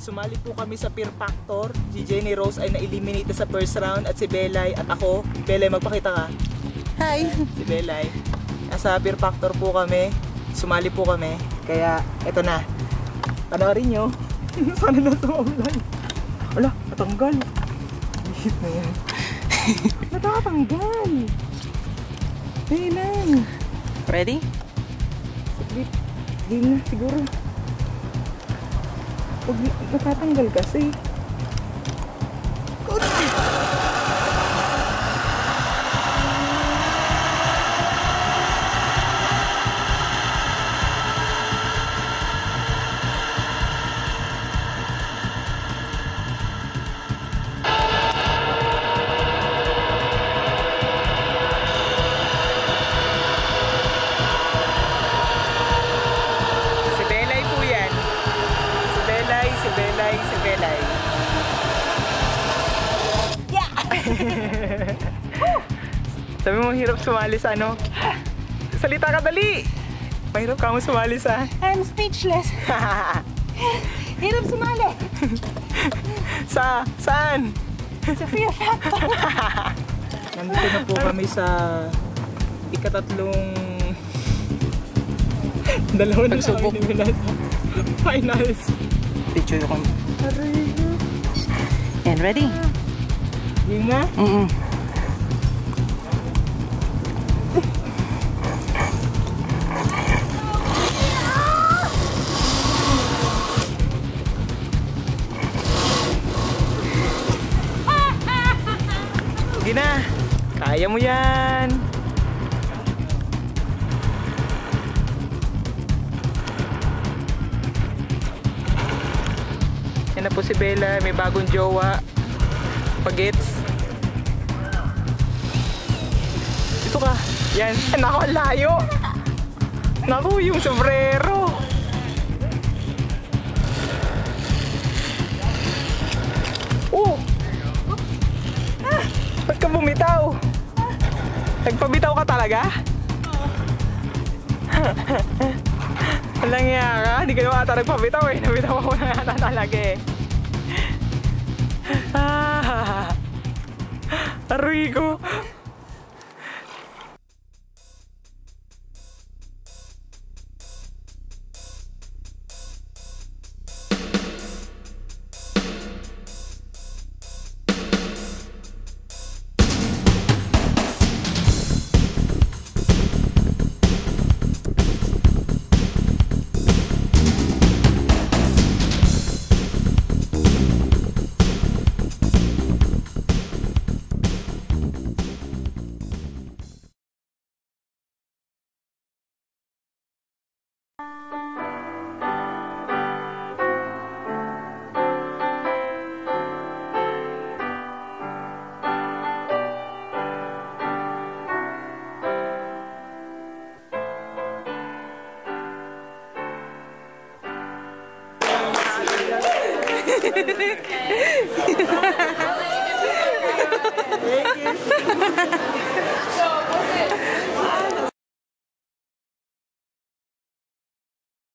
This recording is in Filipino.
Sumali po kami sa Fear Factor. Si Jenny Rose ay na-eliminate sa first round at si Belay at ako. Belay, magpakita ka. Hi! Si Belay. Nasa Fear Factor po kami. Sumali po kami. Kaya, eto na. Panoorin nyo. Sana na sumaulan. Wala, natanggal. Isip na yan. Natatanggal. Hey lang. Ready? Saglit. Game na siguro. Huwag natatanggal kasi. Si Belay. Yeah! Sabi mo, hirap sumali sa ano? Salita ka, dali! Mahirap ka mo sumali sa... I'm speechless. Hirap sumali. Saan? Sa Fear Factor. Nandito na po kami sa ikatatlong... Dalawa na sa finals. Picture ko. And ready? Game na? Sige na. Kaya mo yan. Yan na po si Bella, may bagong jowa. Pagets. Ito ka. Yan. Naku, layo. Naku, yung sombrero. Oh! Ba't ka bumitaw? Nagpabitaw ka talaga? Walang iya ka, hindi ka naman ata nagpabitaw eh. Nabitaw ako na ata talaga eh. Aray ko. Thank you.